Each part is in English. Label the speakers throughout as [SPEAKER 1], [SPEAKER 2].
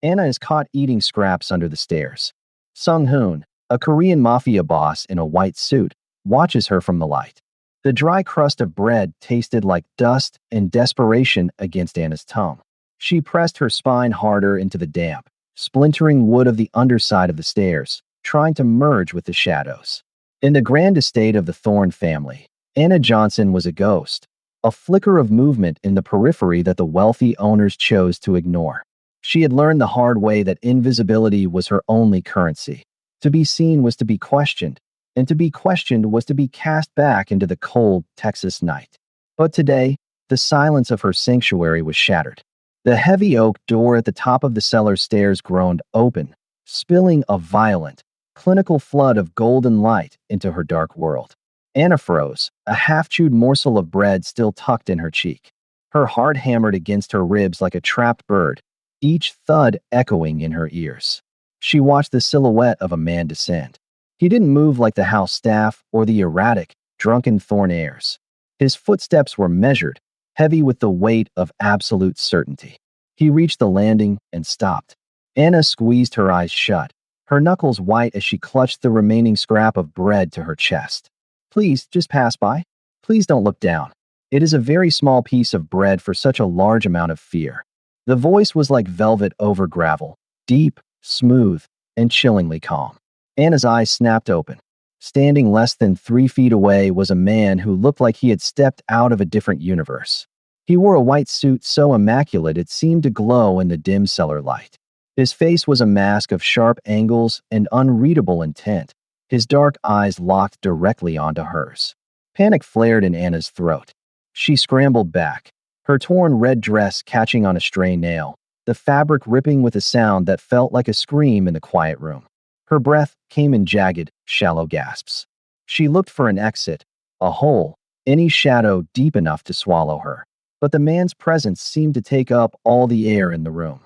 [SPEAKER 1] Anna is caught eating scraps under the stairs. Sung-hoon, a Korean mafia boss in a white suit, watches her from the light. The dry crust of bread tasted like dust and desperation against Anna's tongue. She pressed her spine harder into the damp, splintering wood of the underside of the stairs, trying to merge with the shadows. In the grand estate of the Thorne family, Anna Johnson was a ghost, a flicker of movement in the periphery that the wealthy owners chose to ignore. She had learned the hard way that invisibility was her only currency. To be seen was to be questioned, and to be questioned was to be cast back into the cold Texas night. But today, the silence of her sanctuary was shattered. The heavy oak door at the top of the cellar stairs groaned open, spilling a violent, clinical flood of golden light into her dark world. Anna froze, a half-chewed morsel of bread still tucked in her cheek. Her heart hammered against her ribs like a trapped bird, each thud echoing in her ears. She watched the silhouette of a man descend. He didn't move like the house staff or the erratic, drunken Thorne heirs. His footsteps were measured, heavy with the weight of absolute certainty. He reached the landing and stopped. Anna squeezed her eyes shut, her knuckles white as she clutched the remaining scrap of bread to her chest. Please, just pass by. Please don't look down. It is a very small piece of bread for such a large amount of fear. The voice was like velvet over gravel, deep, smooth, and chillingly calm. Anna's eyes snapped open. Standing less than 3 feet away was a man who looked like he had stepped out of a different universe. He wore a white suit so immaculate it seemed to glow in the dim cellar light. His face was a mask of sharp angles and unreadable intent, his dark eyes locked directly onto hers. Panic flared in Anna's throat. She scrambled back, her torn red dress catching on a stray nail, the fabric ripping with a sound that felt like a scream in the quiet room. Her breath came in jagged, shallow gasps. She looked for an exit, a hole, any shadow deep enough to swallow her. But the man's presence seemed to take up all the air in the room.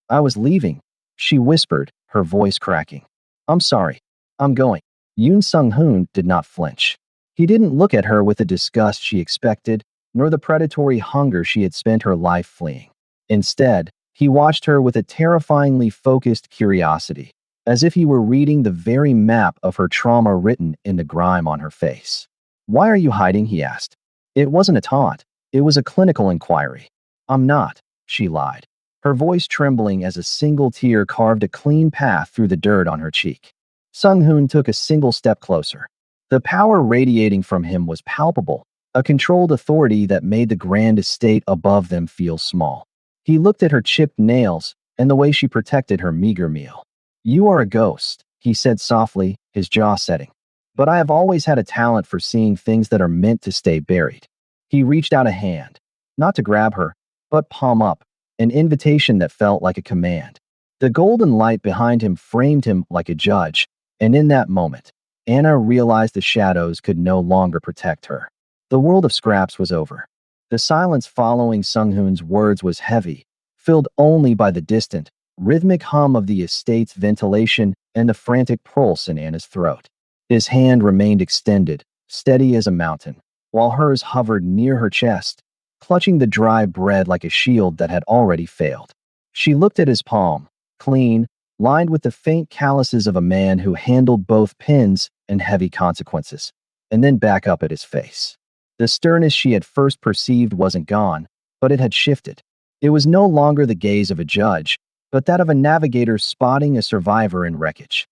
[SPEAKER 1] I was leaving, she whispered, her voice cracking. I'm sorry. I'm going. Yoon Sung-hoon did not flinch. He didn't look at her with the disgust she expected, nor the predatory hunger she had spent her life fleeing. Instead, he watched her with a terrifyingly focused curiosity, as if he were reading the very map of her trauma written in the grime on her face. Why are you hiding? He asked. It wasn't a taunt. It was a clinical inquiry. I'm not, she lied, her voice trembling as a single tear carved a clean path through the dirt on her cheek. Sung-hoon took a single step closer. The power radiating from him was palpable, a controlled authority that made the grand estate above them feel small. He looked at her chipped nails and the way she protected her meager meal. You are a ghost, he said softly, his jaw setting. But I have always had a talent for seeing things that are meant to stay buried. He reached out a hand, not to grab her, but palm up, an invitation that felt like a command. The golden light behind him framed him like a judge, and in that moment, Anna realized the shadows could no longer protect her. The world of scraps was over. The silence following Sung-hoon's words was heavy, filled only by the distant, rhythmic hum of the estate's ventilation and the frantic pulse in Anna's throat. His hand remained extended, steady as a mountain, while hers hovered near her chest, clutching the dry bread like a shield that had already failed. She looked at his palm, clean, lined with the faint calluses of a man who handled both pins and heavy consequences, and then back up at his face. The sternness she had first perceived wasn't gone, but it had shifted. It was no longer the gaze of a judge, but that of a navigator spotting a survivor in wreckage.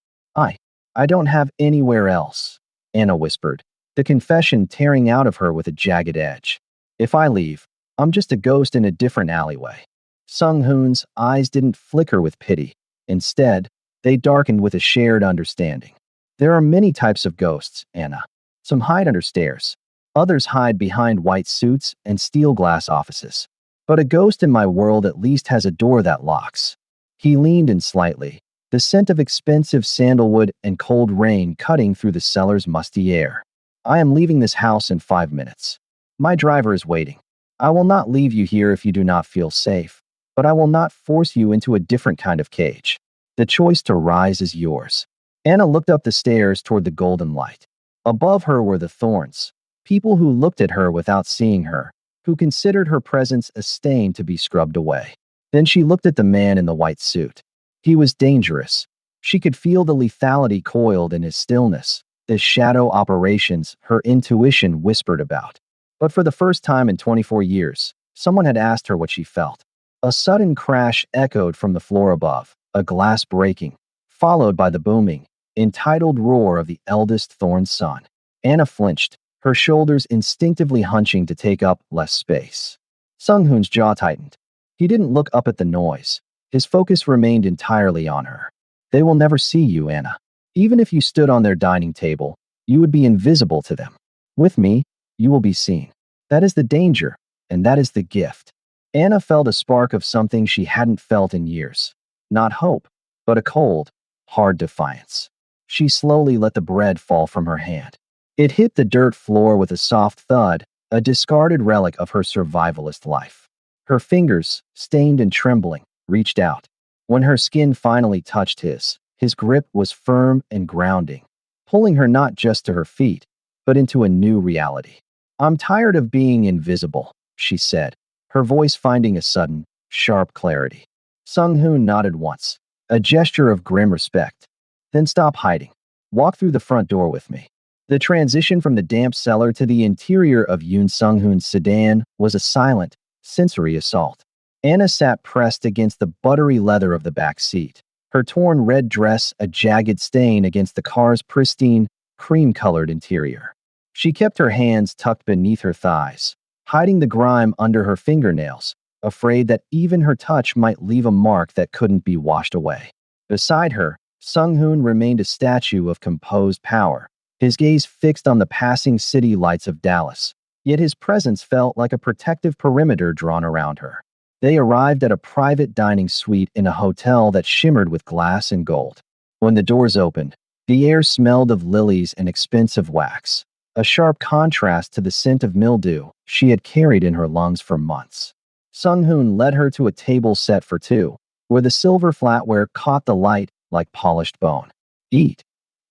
[SPEAKER 1] I don't have anywhere else, Anna whispered, the confession tearing out of her with a jagged edge. If I leave, I'm just a ghost in a different alleyway. Sung-hoon's eyes didn't flicker with pity. Instead, they darkened with a shared understanding. There are many types of ghosts, Anna. Some hide under stairs. Others hide behind white suits and steel glass offices. But a ghost in my world at least has a door that locks. He leaned in slightly, the scent of expensive sandalwood and cold rain cutting through the cellar's musty air. I am leaving this house in 5 minutes. My driver is waiting. I will not leave you here if you do not feel safe, but I will not force you into a different kind of cage. The choice to rise is yours. Anna looked up the stairs toward the golden light. Above her were the Thorns, people who looked at her without seeing her, who considered her presence a stain to be scrubbed away. Then she looked at the man in the white suit. He was dangerous. She could feel the lethality coiled in his stillness, the shadow operations her intuition whispered about. But for the first time in 24 years, someone had asked her what she felt. A sudden crash echoed from the floor above, a glass breaking, followed by the booming, entitled roar of the eldest Thorn's son. Anna flinched, her shoulders instinctively hunching to take up less space. Sung-hoon's jaw tightened. He didn't look up at the noise. His focus remained entirely on her. They will never see you, Anna. Even if you stood on their dining table, you would be invisible to them. With me, you will be seen. That is the danger, and that is the gift. Anna felt a spark of something she hadn't felt in years. Not hope, but a cold, hard defiance. She slowly let the bread fall from her hand. It hit the dirt floor with a soft thud, a discarded relic of her survivalist life. Her fingers, stained and trembling, reached out. When her skin finally touched his grip was firm and grounding, pulling her not just to her feet, but into a new reality. "I'm tired of being invisible," she said, her voice finding a sudden, sharp clarity. Sung-hoon nodded once, a gesture of grim respect. "Then stop hiding. Walk through the front door with me." The transition from the damp cellar to the interior of Yoon Sung-hoon's sedan was a silent, sensory assault. Anna sat pressed against the buttery leather of the back seat, her torn red dress a jagged stain against the car's pristine, cream-colored interior. She kept her hands tucked beneath her thighs, hiding the grime under her fingernails, afraid that even her touch might leave a mark that couldn't be washed away. Beside her, Sung-hoon remained a statue of composed power, his gaze fixed on the passing city lights of Dallas, yet his presence felt like a protective perimeter drawn around her. They arrived at a private dining suite in a hotel that shimmered with glass and gold. When the doors opened, the air smelled of lilies and expensive wax, a sharp contrast to the scent of mildew she had carried in her lungs for months. Sung-hoon led her to a table set for two, where the silver flatware caught the light like polished bone. "Eat,"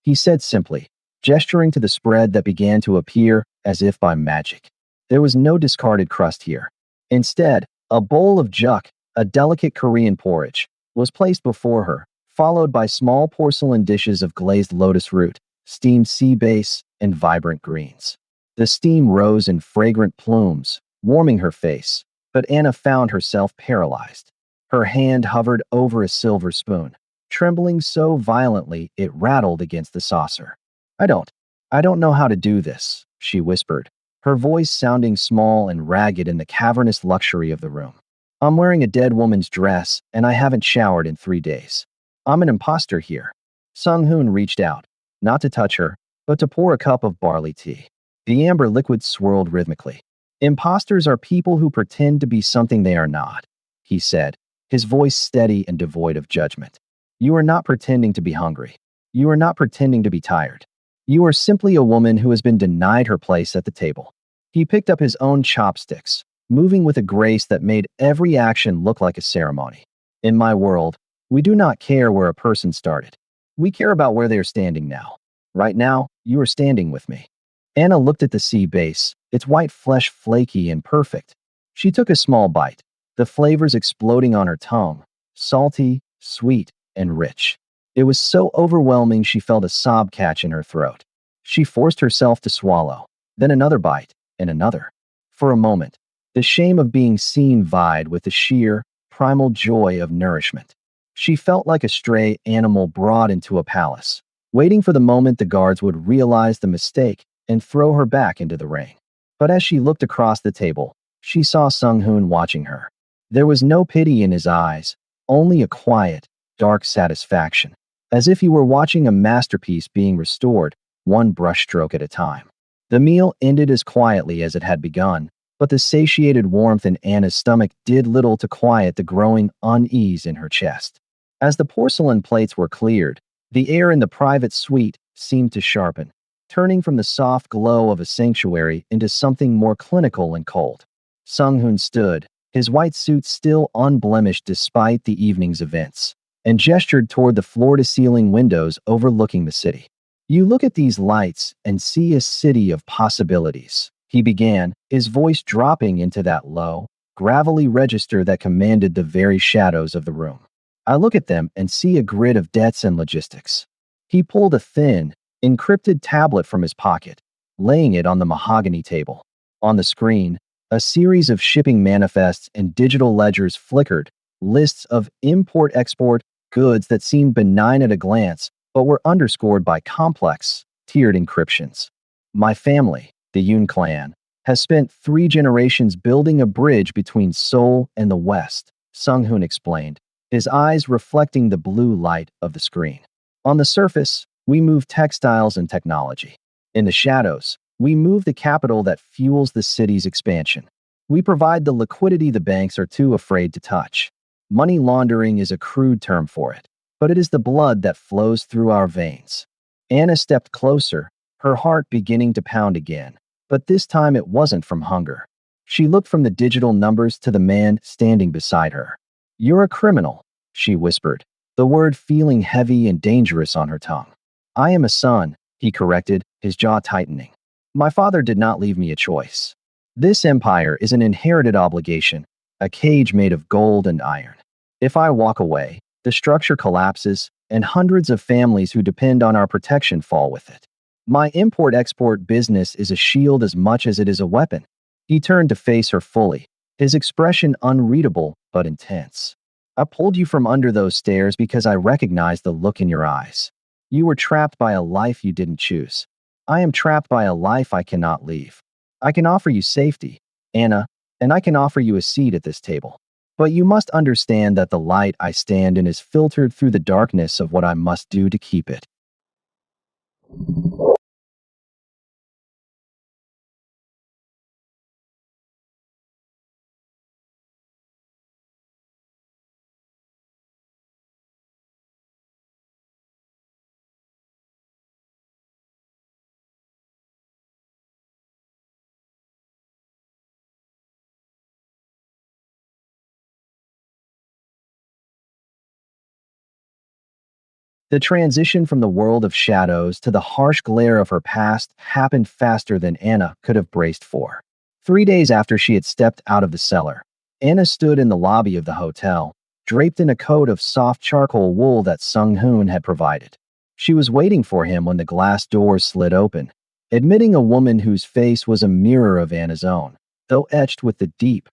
[SPEAKER 1] he said simply, gesturing to the spread that began to appear as if by magic. There was no discarded crust here. Instead, a bowl of juk, a delicate Korean porridge, was placed before her, followed by small porcelain dishes of glazed lotus root, steamed sea bass, and vibrant greens. The steam rose in fragrant plumes, warming her face, but Anna found herself paralyzed. Her hand hovered over a silver spoon, trembling so violently it rattled against the saucer. I don't know how to do this," she whispered, her voice sounding small and ragged in the cavernous luxury of the room. "I'm wearing a dead woman's dress, and I haven't showered in 3 days. I'm an imposter here." Sung-hoon reached out, not to touch her, but to pour a cup of barley tea. The amber liquid swirled rhythmically. "Imposters are people who pretend to be something they are not," he said, his voice steady and devoid of judgment. "You are not pretending to be hungry. You are not pretending to be tired. You are simply a woman who has been denied her place at the table." He picked up his own chopsticks, moving with a grace that made every action look like a ceremony. "In my world, we do not care where a person started. We care about where they are standing now. Right now, you are standing with me." Anna looked at the sea base, its white flesh flaky and perfect. She took a small bite, the flavors exploding on her tongue, salty, sweet, and rich. It was so overwhelming she felt a sob catch in her throat. She forced herself to swallow, then another bite, and another. For a moment, the shame of being seen vied with the sheer, primal joy of nourishment. She felt like a stray animal brought into a palace, waiting for the moment the guards would realize the mistake and throw her back into the ring. But as she looked across the table, she saw Sung-hoon watching her. There was no pity in his eyes, only a quiet, dark satisfaction, as if he were watching a masterpiece being restored, one brushstroke at a time. The meal ended as quietly as it had begun, but the satiated warmth in Anna's stomach did little to quiet the growing unease in her chest. As the porcelain plates were cleared, the air in the private suite seemed to sharpen, turning from the soft glow of a sanctuary into something more clinical and cold. Sung-hoon stood, his white suit still unblemished despite the evening's events, and gestured toward the floor-to-ceiling windows overlooking the city. "You look at these lights and see a city of possibilities," he began, his voice dropping into that low, gravelly register that commanded the very shadows of the room. I look at them and see a grid of debts and logistics. He pulled a thin, encrypted tablet from his pocket, laying it on the mahogany table. On the screen, a series of shipping manifests and digital ledgers flickered, lists of import-export goods that seemed benign at a glance, but were underscored by complex, tiered encryptions. My family, the Yun clan, has spent 3 generations building a bridge between Seoul and the West, Sung-hoon explained, his eyes reflecting the blue light of the screen. On the surface, we move textiles and technology. In the shadows, we move the capital that fuels the city's expansion. We provide the liquidity the banks are too afraid to touch. Money laundering is a crude term for it, but it is the blood that flows through our veins. Anna stepped closer, her heart beginning to pound again, but this time it wasn't from hunger. She looked from the digital numbers to the man standing beside her. "You're a criminal," she whispered, the word feeling heavy and dangerous on her tongue. "I am a son," he corrected, his jaw tightening. "My father did not leave me a choice. This empire is an inherited obligation, a cage made of gold and iron. If I walk away, the structure collapses, and hundreds of families who depend on our protection fall with it. My import-export business is a shield as much as it is a weapon." He turned to face her fully, his expression unreadable but intense. "I pulled you from under those stairs because I recognized the look in your eyes. You were trapped by a life you didn't choose. I am trapped by a life I cannot leave. I can offer you safety, Anna, and I can offer you a seat at this table. But you must understand that the light I stand in is filtered through the darkness of what I must do to keep it." The transition from the world of shadows to the harsh glare of her past happened faster than Anna could have braced for. 3 days after she had stepped out of the cellar, Anna stood in the lobby of the hotel, draped in a coat of soft charcoal wool that Sung-hoon had provided. She was waiting for him when the glass doors slid open, admitting a woman whose face was a mirror of Anna's own, though etched with the deep,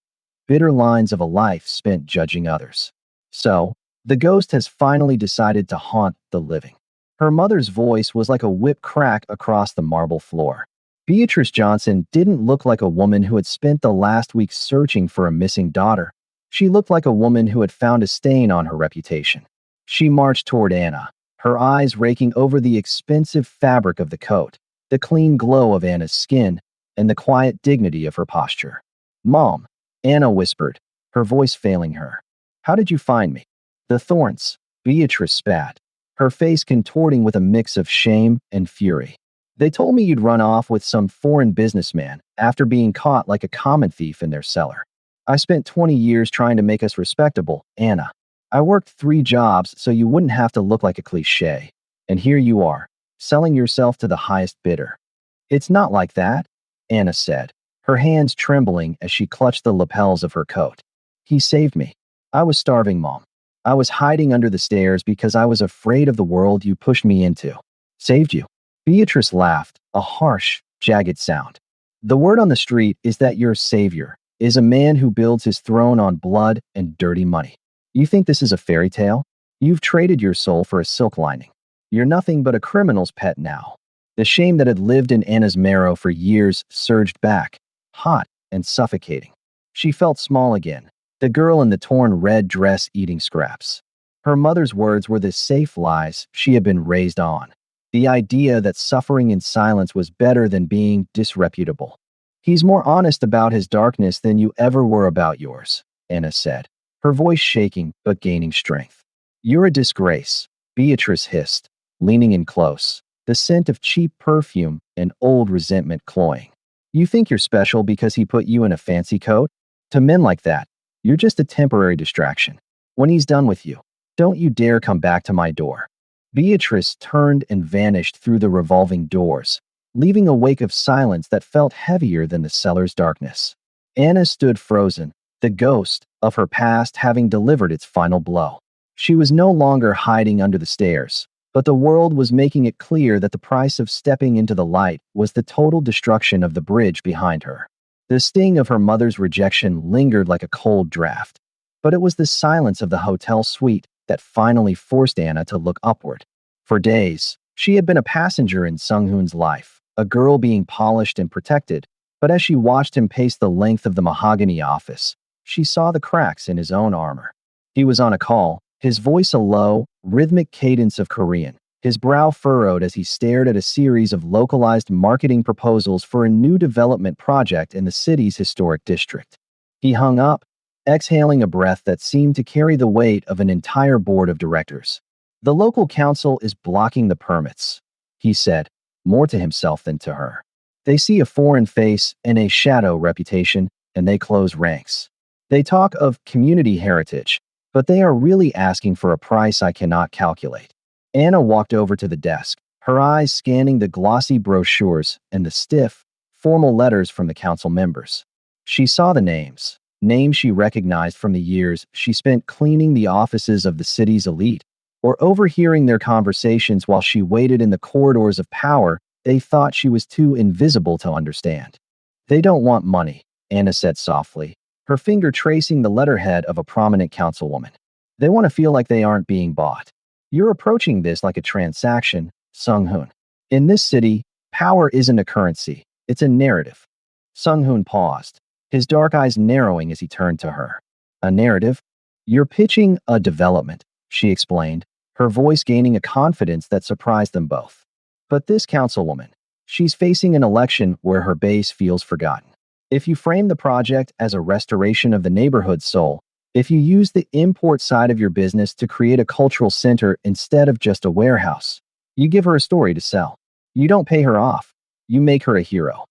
[SPEAKER 1] bitter lines of a life spent judging others. "So, the ghost has finally decided to haunt the living." Her mother's voice was like a whip crack across the marble floor. Beatrice Johnson didn't look like a woman who had spent the last week searching for a missing daughter. She looked like a woman who had found a stain on her reputation. She marched toward Anna, her eyes raking over the expensive fabric of the coat, the clean glow of Anna's skin, and the quiet dignity of her posture. "Mom," Anna whispered, her voice failing her. "How did you find me?" "The thorns," Beatrice spat, her face contorting with a mix of shame and fury. "They told me you'd run off with some foreign businessman after being caught like a common thief in their cellar. I spent 20 years trying to make us respectable, Anna. I worked 3 jobs so you wouldn't have to look like a cliché. And here you are, selling yourself to the highest bidder." "It's not like that," Anna said, her hands trembling as she clutched the lapels of her coat. "He saved me. I was starving, Mom. I was hiding under the stairs because I was afraid of the world you pushed me into." "Saved you?" Beatrice laughed, a harsh, jagged sound. "The word on the street is that your savior is a man who builds his throne on blood and dirty money. You think this is a fairy tale? You've traded your soul for a silk lining. You're nothing but a criminal's pet now." The shame that had lived in Anna's marrow for years surged back, hot and suffocating. She felt small again, the girl in the torn red dress eating scraps. Her mother's words were the safe lies she had been raised on. The idea that suffering in silence was better than being disreputable. "He's more honest about his darkness than you ever were about yours," Anna said, her voice shaking but gaining strength. "You're a disgrace," Beatrice hissed, leaning in close, the scent of cheap perfume and old resentment cloying. "You think you're special because he put you in a fancy coat? To men like that, you're just a temporary distraction. When he's done with you, don't you dare come back to my door." Beatrice turned and vanished through the revolving doors, leaving a wake of silence that felt heavier than the cellar's darkness. Anna stood frozen, the ghost of her past having delivered its final blow. She was no longer hiding under the stairs, but the world was making it clear that the price of stepping into the light was the total destruction of the bridge behind her. The sting of her mother's rejection lingered like a cold draft, but it was the silence of the hotel suite that finally forced Anna to look upward. For days, she had been a passenger in Sung-hoon's life, a girl being polished and protected, but as she watched him pace the length of the mahogany office, she saw the cracks in his own armor. He was on a call, his voice a low, rhythmic cadence of Korean, his brow furrowed as he stared at a series of localized marketing proposals for a new development project in the city's historic district. He hung up, exhaling a breath that seemed to carry the weight of an entire board of directors. The local council is blocking the permits, he said, more to himself than to her. They see a foreign face and a shadow reputation, and they close ranks. They talk of community heritage, but they are really asking for a price I cannot calculate. Anna walked over to the desk, her eyes scanning the glossy brochures and the stiff, formal letters from the council members. She saw the names she recognized from the years she spent cleaning the offices of the city's elite, or overhearing their conversations while she waited in the corridors of power they thought she was too invisible to understand. They don't want money, Anna said softly, her finger tracing the letterhead of a prominent councilwoman. They want to feel like they aren't being bought. You're approaching this like a transaction, Sung-hoon. In this city, power isn't a currency, it's a narrative. Sung-hoon paused, his dark eyes narrowing as he turned to her. A narrative? You're pitching a development, she explained, her voice gaining a confidence that surprised them both. But this councilwoman, she's facing an election where her base feels forgotten. If you frame the project as a restoration of the neighborhood's soul, if you use the import side of your business to create a cultural center instead of just a warehouse, you give her a story to sell. You don't pay her off. You make her a hero.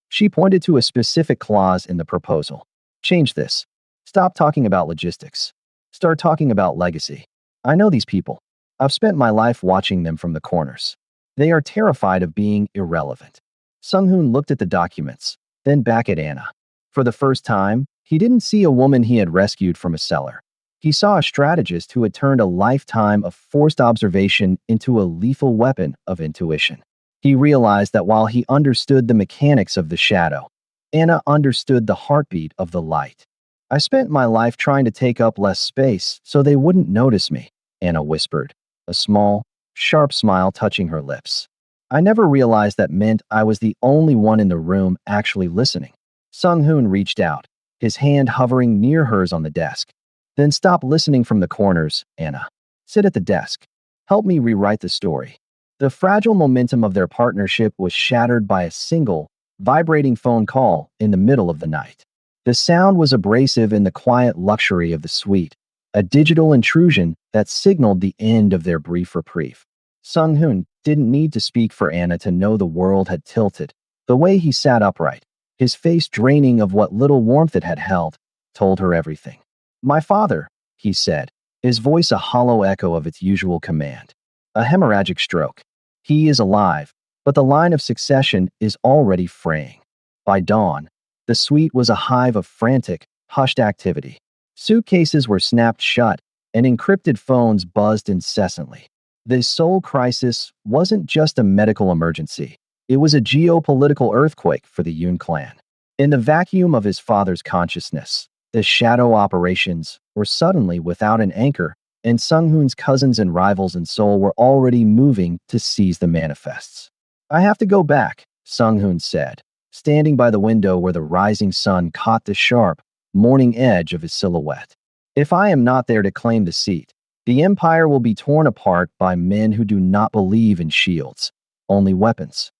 [SPEAKER 1] She pointed to a specific clause in the proposal. Change this. Stop talking about logistics. Start talking about legacy. I know these people. I've spent my life watching them from the corners. They are terrified of being irrelevant. Sung-hoon looked at the documents, then back at Anna. For the first time, he didn't see a woman he had rescued from a cellar. He saw a strategist who had turned a lifetime of forced observation into a lethal weapon of intuition. He realized that while he understood the mechanics of the shadow, Anna understood the heartbeat of the light. I spent my life trying to take up less space so they wouldn't notice me, Anna whispered, a small, sharp smile touching her lips. I never realized that meant I was the only one in the room actually listening. Sung-hoon reached out, his hand hovering near hers on the desk. Then stop listening from the corners, Anna. Sit at the desk. Help me rewrite the story. The fragile momentum of their partnership was shattered by a single, vibrating phone call in the middle of the night. The sound was abrasive in the quiet luxury of the suite, a digital intrusion that signaled the end of their brief reprieve. Sung-hoon didn't need to speak for Anna to know the world had tilted. The way he sat upright, his face draining of what little warmth it had held, told her everything. My father, he said, his voice a hollow echo of its usual command. A hemorrhagic stroke. He is alive, but the line of succession is already fraying. By dawn, the suite was a hive of frantic, hushed activity. Suitcases were snapped shut, and encrypted phones buzzed incessantly. The Seoul crisis wasn't just a medical emergency. It was a geopolitical earthquake for the Yoon clan. In the vacuum of his father's consciousness, the shadow operations were suddenly without an anchor, and Sung-hoon's cousins and rivals in Seoul were already moving to seize the manifests. I have to go back, Sung-hoon said, standing by the window where the rising sun caught the sharp, morning edge of his silhouette. If I am not there to claim the seat, the empire will be torn apart by men who do not believe in shields, only weapons.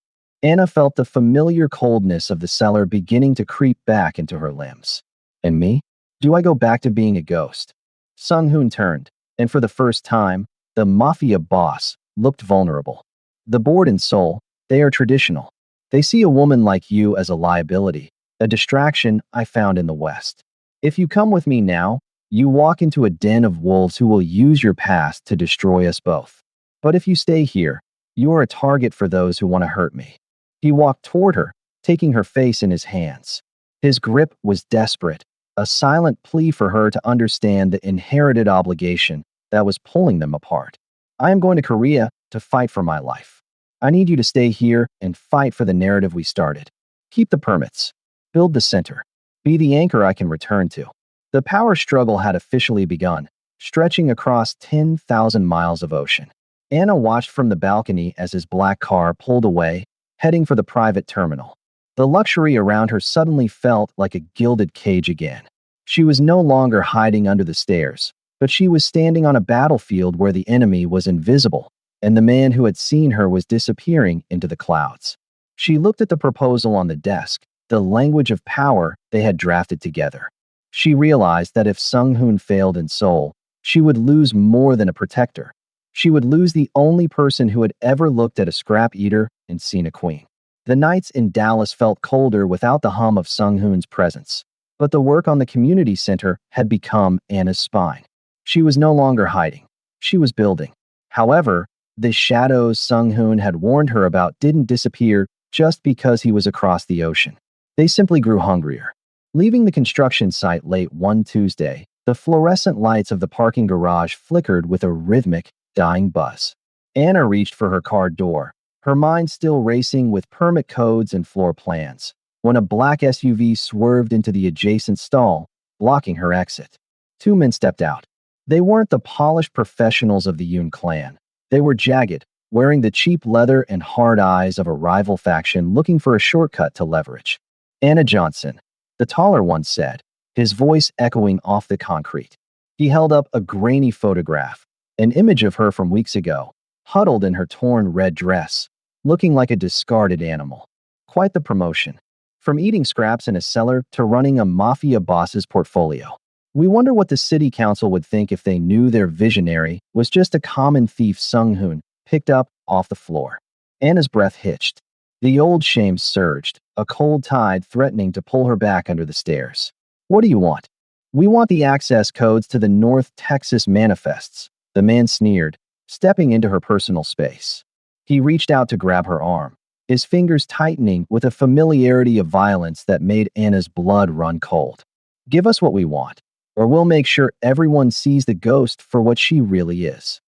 [SPEAKER 1] Anna felt the familiar coldness of the cellar beginning to creep back into her limbs. And me? Do I go back to being a ghost? Sung-hoon turned, and for the first time, the Mafia boss looked vulnerable. The board in Seoul, they are traditional. They see a woman like you as a liability, a distraction I found in the West. If you come with me now, you walk into a den of wolves who will use your past to destroy us both. But if you stay here, you are a target for those who want to hurt me. He walked toward her, taking her face in his hands. His grip was desperate, a silent plea for her to understand the inherited obligation that was pulling them apart. I am going to Korea to fight for my life. I need you to stay here and fight for the narrative we started. Keep the permits. Build the center. Be the anchor I can return to. The power struggle had officially begun, stretching across 10,000 miles of ocean. Anna watched from the balcony as his black car pulled away, heading for the private terminal. The luxury around her suddenly felt like a gilded cage again. She was no longer hiding under the stairs, but she was standing on a battlefield where the enemy was invisible, and the man who had seen her was disappearing into the clouds. She looked at the proposal on the desk, the language of power they had drafted together. She realized that if Sung-hoon failed in Seoul, she would lose more than a protector. She would lose the only person who had ever looked at a scrap eater and seen a queen. The nights in Dallas felt colder without the hum of Sung-hoon's presence, but the work on the community center had become Anna's spine. She was no longer hiding. She was building. However, the shadows Sung-hoon had warned her about didn't disappear just because he was across the ocean. They simply grew hungrier. Leaving the construction site late one Tuesday, the fluorescent lights of the parking garage flickered with a rhythmic, dying buzz. Anna reached for her car door, her mind still racing with permit codes and floor plans, when a black SUV swerved into the adjacent stall, blocking her exit. Two men stepped out. They weren't the polished professionals of the Yoon clan. They were jagged, wearing the cheap leather and hard eyes of a rival faction looking for a shortcut to leverage. Anna Johnson, the taller one said, his voice echoing off the concrete. He held up a grainy photograph, an image of her from weeks ago, huddled in her torn red dress, looking like a discarded animal. Quite the promotion. From eating scraps in a cellar to running a mafia boss's portfolio. We wonder what the city council would think if they knew their visionary was just a common thief Sung-hoon picked up off the floor. Anna's breath hitched. The old shame surged, a cold tide threatening to pull her back under the stairs. What do you want? We want the access codes to the North Texas manifests, the man sneered, stepping into her personal space. He reached out to grab her arm, his fingers tightening with a familiarity of violence that made Anna's blood run cold. Give us what we want, or we'll make sure everyone sees the ghost for what she really is.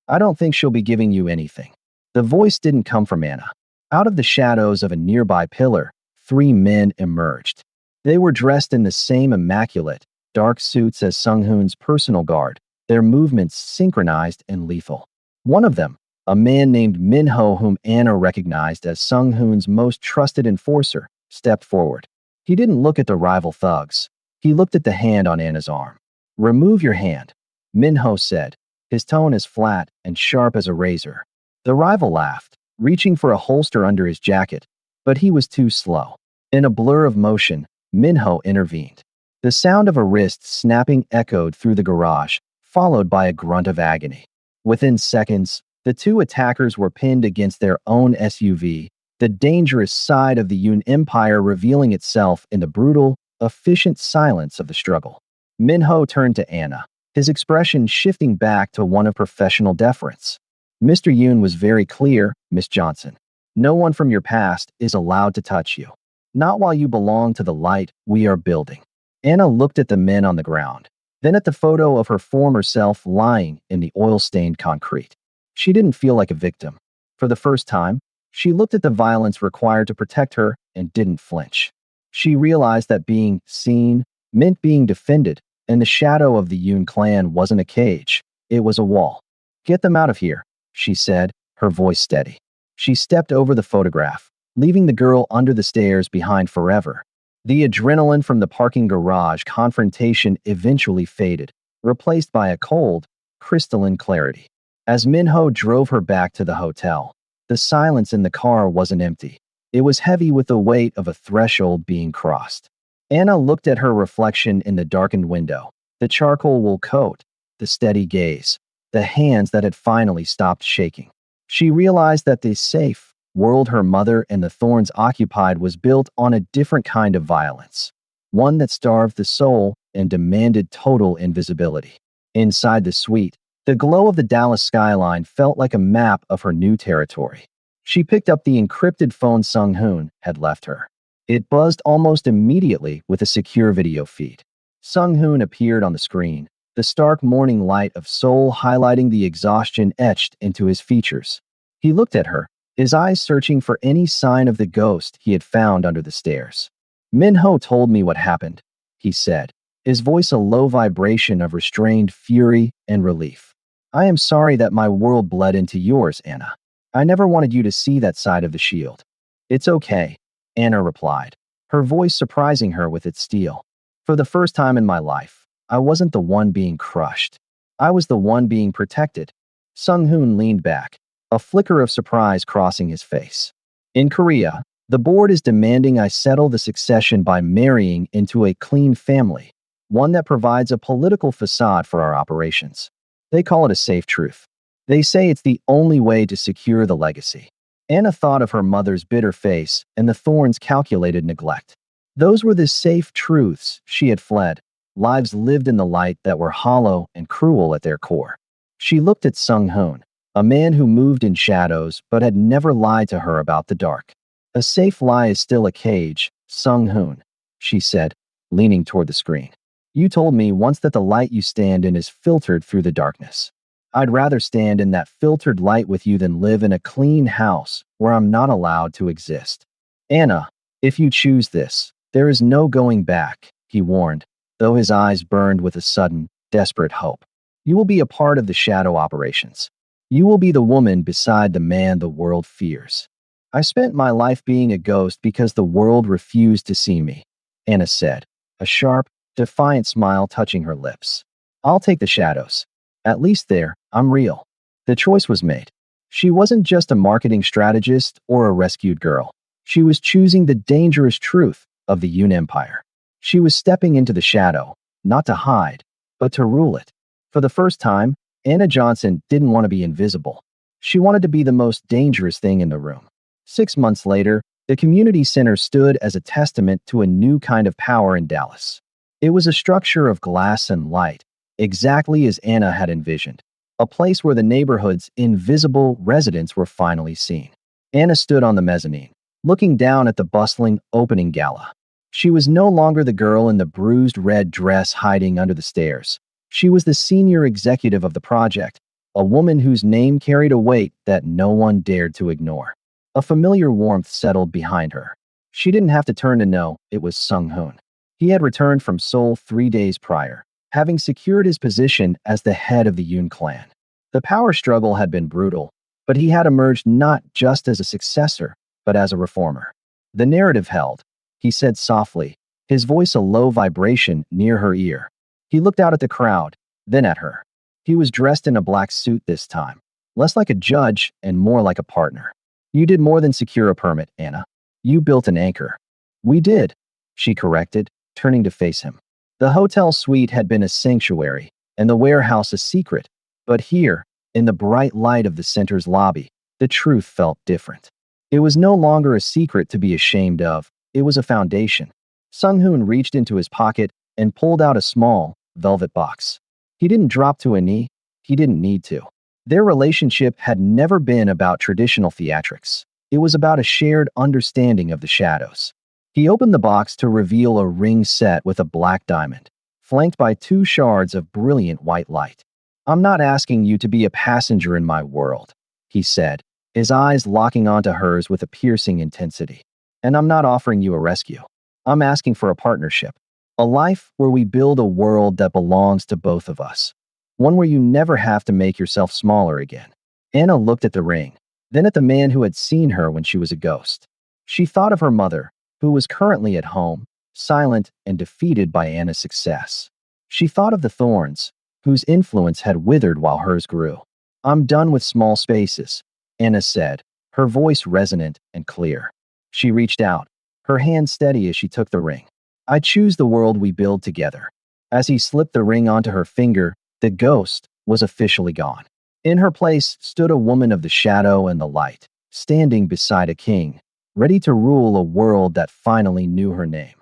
[SPEAKER 1] I don't think she'll be giving you anything. The voice didn't come from Anna. Out of the shadows of a nearby pillar, three men emerged. They were dressed in the same immaculate, dark suits as Sung-hoon's personal guard, their movements synchronized and lethal. One of them, a man named Min-ho whom Anna recognized as Sung-hoon's most trusted enforcer, stepped forward. He didn't look at the rival thugs. He looked at the hand on Anna's arm. Remove your hand, Min-ho said, his tone as flat and sharp as a razor. The rival laughed, reaching for a holster under his jacket, but he was too slow. In a blur of motion, Min-ho intervened. The sound of a wrist snapping echoed through the garage, followed by a grunt of agony. Within seconds, the two attackers were pinned against their own SUV, the dangerous side of the Yoon Empire revealing itself in the brutal, efficient silence of the struggle. Min-ho turned to Anna, his expression shifting back to one of professional deference. Mr. Yoon was very clear, Miss Johnson. No one from your past is allowed to touch you. Not while you belong to the light we are building. Anna looked at the men on the ground, then at the photo of her former self lying in the oil-stained concrete. She didn't feel like a victim. For the first time, she looked at the violence required to protect her and didn't flinch. She realized that being seen meant being defended, and the shadow of the Yoon clan wasn't a cage, it was a wall. Get them out of here, she said, her voice steady. She stepped over the photograph, leaving the girl under the stairs behind forever. The adrenaline from the parking garage confrontation eventually faded, replaced by a cold, crystalline clarity. As Min-ho drove her back to the hotel, the silence in the car wasn't empty. It was heavy with the weight of a threshold being crossed. Anna looked at her reflection in the darkened window, the charcoal wool coat, the steady gaze, the hands that had finally stopped shaking. She realized that the safe world her mother and the Thorns occupied was built on a different kind of violence, one that starved the soul and demanded total invisibility. Inside the suite, the glow of the Dallas skyline felt like a map of her new territory. She picked up the encrypted phone Sung-hoon had left her. It buzzed almost immediately with a secure video feed. Sung-hoon appeared on the screen, the stark morning light of Seoul highlighting the exhaustion etched into his features. He looked at her, his eyes searching for any sign of the ghost he had found under the stairs. Min-ho told me what happened, he said, his voice a low vibration of restrained fury and relief. I am sorry that my world bled into yours, Anna. I never wanted you to see that side of the shield. It's okay, Anna replied, her voice surprising her with its steel. For the first time in my life, I wasn't the one being crushed. I was the one being protected. Sung-hoon leaned back, a flicker of surprise crossing his face. In Korea, the board is demanding I settle the succession by marrying into a clean family, one that provides a political facade for our operations. They call it a safe truth. They say it's the only way to secure the legacy. Anna thought of her mother's bitter face and the thorns' calculated neglect. Those were the safe truths she had fled, lives lived in the light that were hollow and cruel at their core. She looked at Sung-hoon, a man who moved in shadows but had never lied to her about the dark. A safe lie is still a cage, Sung-hoon, she said, leaning toward the screen. You told me once that the light you stand in is filtered through the darkness. I'd rather stand in that filtered light with you than live in a clean house where I'm not allowed to exist. Anna, if you choose this, there is no going back, he warned, though his eyes burned with a sudden, desperate hope. You will be a part of the shadow operations. You will be the woman beside the man the world fears. I spent my life being a ghost because the world refused to see me, Anna said, a sharp, defiant smile touching her lips. I'll take the shadows. At least there, I'm real. The choice was made. She wasn't just a marketing strategist or a rescued girl. She was choosing the dangerous truth of the Yoon Empire. She was stepping into the shadow, not to hide, but to rule it. For the first time, Anna Johnson didn't want to be invisible. She wanted to be the most dangerous thing in the room. 6 months later, the community center stood as a testament to a new kind of power in Dallas. It was a structure of glass and light, exactly as Anna had envisioned, a place where the neighborhood's invisible residents were finally seen. Anna stood on the mezzanine, looking down at the bustling opening gala. She was no longer the girl in the bruised red dress hiding under the stairs. She was the senior executive of the project, a woman whose name carried a weight that no one dared to ignore. A familiar warmth settled behind her. She didn't have to turn to know it was Sung-hoon. He had returned from Seoul 3 days prior, having secured his position as the head of the Yoon clan. The power struggle had been brutal, but he had emerged not just as a successor, but as a reformer. The narrative held, he said softly, his voice a low vibration near her ear. He looked out at the crowd, then at her. He was dressed in a black suit this time, less like a judge and more like a partner. You did more than secure a permit, Anna. You built an anchor. We did, she corrected, turning to face him. The hotel suite had been a sanctuary, and the warehouse a secret, but here, in the bright light of the center's lobby, the truth felt different. It was no longer a secret to be ashamed of, it was a foundation. Sung-hoon reached into his pocket and pulled out a small, velvet box. He didn't drop to a knee, he didn't need to. Their relationship had never been about traditional theatrics. It was about a shared understanding of the shadows. He opened the box to reveal a ring set with a black diamond, flanked by 2 shards of brilliant white light. I'm not asking you to be a passenger in my world, he said, his eyes locking onto hers with a piercing intensity. And I'm not offering you a rescue. I'm asking for a partnership. A life where we build a world that belongs to both of us. One where you never have to make yourself smaller again. Anna looked at the ring, then at the man who had seen her when she was a ghost. She thought of her mother, who was currently at home, silent and defeated by Anna's success. She thought of the thorns, whose influence had withered while hers grew. I'm done with small spaces, Anna said, her voice resonant and clear. She reached out, her hand steady as she took the ring. I choose the world we build together. As he slipped the ring onto her finger, the ghost was officially gone. In her place stood a woman of the shadow and the light, standing beside a king, ready to rule a world that finally knew her name.